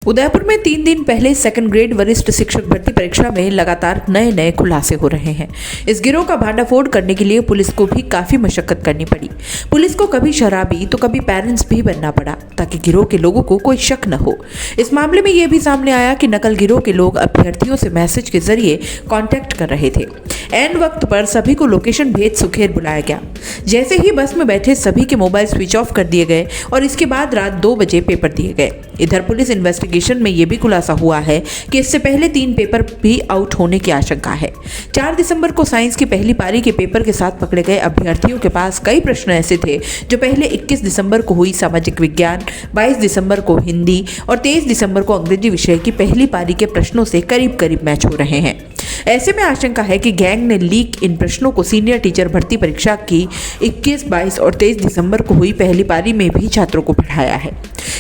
उदयपुर में 3 दिन पहले सेकंड ग्रेड वरिष्ठ शिक्षक भर्ती परीक्षा में लगातार नए खुलासे हो रहे हैं। इस गिरोह का भांडाफोड़ करने के लिए पुलिस को भी काफी मशक्कत करनी पड़ी। पुलिस को कभी शराबी तो कभी पेरेंट्स भी बनना पड़ा ताकि गिरोह के लोगों को कोई शक न हो। इस मामले में यह भी सामने आया कि नकल गिरोह के लोग अभ्यर्थियों से मैसेज के जरिए कॉन्टेक्ट कर रहे थे। एंड वक्त पर सभी को लोकेशन भेज सुखेर बुलाया गया। जैसे ही बस में बैठे सभी के मोबाइल स्विच ऑफ कर दिए गए और इसके बाद रात 2 बजे पेपर दिए गए। इधर पुलिस इन्वेस्टिगेशन में यह भी खुलासा हुआ है कि इससे पहले 3 पेपर भी आउट होने की आशंका है। 4 दिसंबर को साइंस की पहली पारी के पेपर के साथ पकड़े गए अभ्यर्थियों के पास कई प्रश्न ऐसे थे जो पहले 21 दिसंबर को हुई सामाजिक विज्ञान, 22 दिसंबर को हिंदी और 23 दिसंबर को अंग्रेजी विषय की पहली पारी के प्रश्नों से करीब मैच हो रहे हैं। ऐसे में आशंका है कि गैंग ने लीक इन प्रश्नों को सीनियर टीचर भर्ती परीक्षा की 21, 22 और 23 दिसंबर को हुई पहली पारी में भी छात्रों को पढ़ाया है।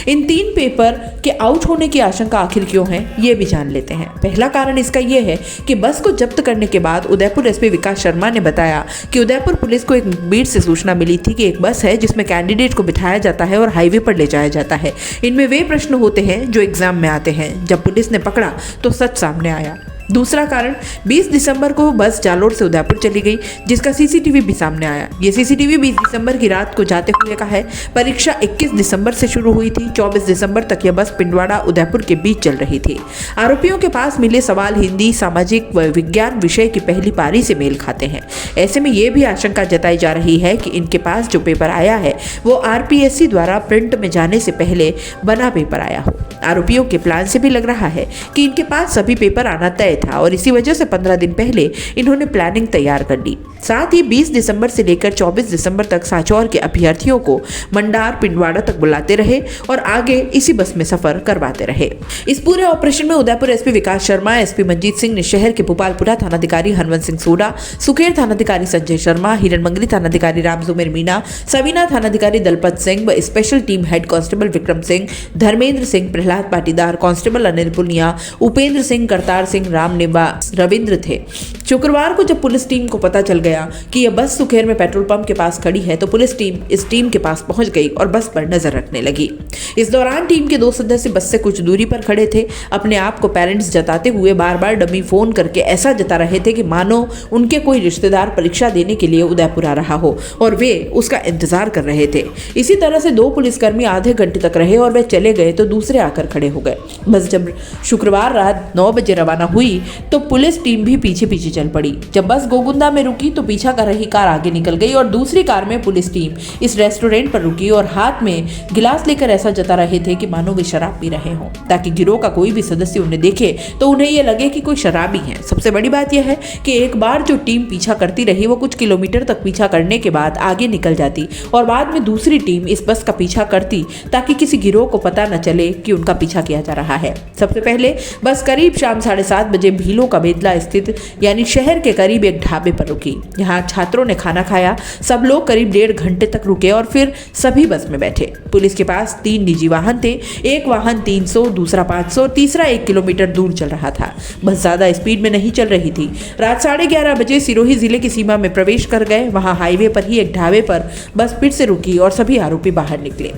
इन 3 पेपर के आउट होने की आशंका आखिर क्यों है, ये भी जान लेते हैं। पहला कारण इसका यह है कि बस को जब्त करने के बाद उदयपुर एसपी विकास शर्मा ने बताया कि उदयपुर पुलिस को एक मुखबिर से सूचना मिली थी कि एक बस है जिसमें कैंडिडेट को बिठाया जाता है और हाईवे पर ले जाया जाता है। इनमें वे प्रश्न होते हैं जो एग्जाम में आते हैं। जब पुलिस ने पकड़ा तो सच सामने आया। दूसरा कारण 20 दिसंबर को बस जालोर से उदयपुर चली गई, जिसका सीसीटीवी भी सामने आया। ये सीसीटीवी 20 दिसंबर की रात को जाते हुए का है। परीक्षा 21 दिसंबर से शुरू हुई थी। 24 दिसंबर तक यह बस पिंडवाड़ा उदयपुर के बीच चल रही थी। आरोपियों के पास मिले सवाल हिंदी, सामाजिक व विज्ञान विषय की पहली पारी से मेल खाते हैं। ऐसे में यह भी आशंका जताई जा रही है कि इनके पास जो पेपर आया है वो आरपीएससी द्वारा प्रिंट में जाने से पहले बना पेपर आया हो। आरोपियों के प्लान से भी लग रहा है कि इनके पास सभी पेपर आना तय था और इसी वजह से 15 दिन पहले इन्होंने प्लानिंग तैयार कर ली। साथ ही 20 दिसंबर से लेकर 24 दिसंबर तक सांचौर के अभ्यर्थियों को मंडार पिंडवाड़ा तक बुलाते रहे और आगे इसी बस में सफर करवाते रहे। इस पूरे ऑपरेशन में उदयपुर एसपी विकास शर्मा, एसपी मंजीत सिंह ने शहर के भोपालपुरा थानाधिकारी हरवंत सिंह सोडा, सुखेर थानाधिकारी संजय शर्मा, हिरणमंगरी थानाधिकारी रामजुमेर मीना, सवीना थानाधिकारी दलपत सिंह व special team head constable Vikram Singh, Dharmendra Singh, Prahlad Patidar, constable Anil Punia, Upendra Singh, Kartar Singh, Ramniwas, Ravindra थे। शुक्रवार को जब पुलिस टीम को पता चल गया कि यह बस सुखेर में पेट्रोल पंप के पास खड़ी है तो पुलिस टीम इस टीम के पास पहुंच गई और बस पर नजर रखने लगी। इस दौरान टीम के 2 सदस्य बस से कुछ दूरी पर खड़े थे। अपने आप को पेरेंट्स जताते हुए बार डमी फोन करके ऐसा जता रहे थे कि मानो उनके कोई रिश्तेदार परीक्षा देने के लिए उदयपुर आ रहा हो और वे उसका इंतजार कर रहे थे। इसी तरह से 2 पुलिसकर्मी आधे घंटे तक रहे और वे चले गए तो दूसरे आकर खड़े हो गए। बस जब शुक्रवार रात 9 बजे रवाना हुई तो पुलिस टीम भी पीछे चल पड़ी। जब बस गोगुंदा में रुकी तो पीछा कर रही कार आगे निकल गई और दूसरी कार में पुलिस टीम इस रेस्टोरेंट पर रुकी और हाथ में गिलास लेकर ऐसा जता रहे थे कि मानो वे शराब पी रहे हों ताकि गिरोह का कोई भी सदस्य उन्हें देखे तो उन्हें यह लगे कि कोई शराबी है। सबसे बड़ी बात यह है कि एक बार जो टीम पीछा करती रही वो कुछ किलोमीटर तक पीछा करने के बाद आगे निकल जाती और बाद में दूसरी टीम इस बस का पीछा करती ताकि किसी गिरोह को पता न चले कि उनका पीछा किया जा रहा है। सबसे पहले बस करीब शाम 7:30 बजे भीलों का बेदला स्थित यानी शहर के करीब एक ढाबे पर रुकी। यहाँ छात्रों ने खाना खाया। सब लोग करीब 1.5 घंटे तक रुके और फिर सभी बस में बैठे। पुलिस के पास 3 निजी वाहन थे। एक वाहन 300, दूसरा 500, तीसरा 1 किलोमीटर दूर चल रहा था। बस ज्यादा स्पीड में नहीं चल रही थी। रात 11:30 बजे सिरोही जिले की सीमा में प्रवेश कर गए। वहां हाईवे पर ही एक ढाबे पर बस फिर से रुकी और सभी आरोपी बाहर निकले।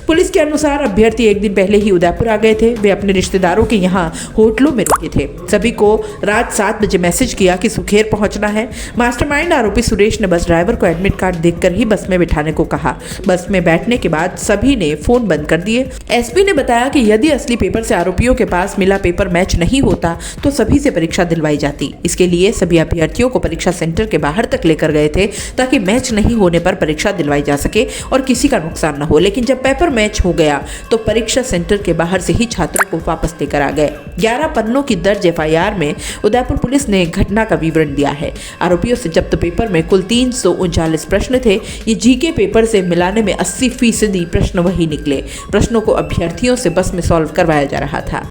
पुलिस के अनुसार अभ्यर्थी 1 दिन पहले ही उदयपुर आ गए थे। वे अपने रिश्तेदारों के यहाँ होटलों में रुके थे। सभी को रात 7 बजे मैसेज किया कि सुखेर पहुंचना है। मास्टरमाइंड आरोपी सुरेश ने बस ड्राइवर को एडमिट कार्ड देखकर ही बस में बिठाने को कहा। बस में बैठने के बाद सभी ने फोन बंद कर दिए। एसपी ने बताया कि यदि असली पेपर से आरोपियों के पास मिला पेपर मैच नहीं होता तो सभी से परीक्षा दिलवाई जाती। इसके लिए सभी अभ्यर्थियों को परीक्षा सेंटर के बाहर तक लेकर गए थे ताकि मैच नहीं होने पर परीक्षा दिलवाई जा सके और किसी का नुकसान न हो। लेकिन जब पेपर मैच हो गया तो परीक्षा सेंटर के बाहर से ही छात्रों को वापस लेकर आ गए। 11 पन्नों की दर्ज एफआईआर में उदयपुर पुलिस ने घटना का विवरण दिया है। आरोपियों से जब्त पेपर में कुल 339 प्रश्न थे। ये जीके पेपर से मिलाने में 80% प्रश्न वही निकले। प्रश्नों को अभ्यर्थियों से बस में सॉल्व करवाया जा रहा था।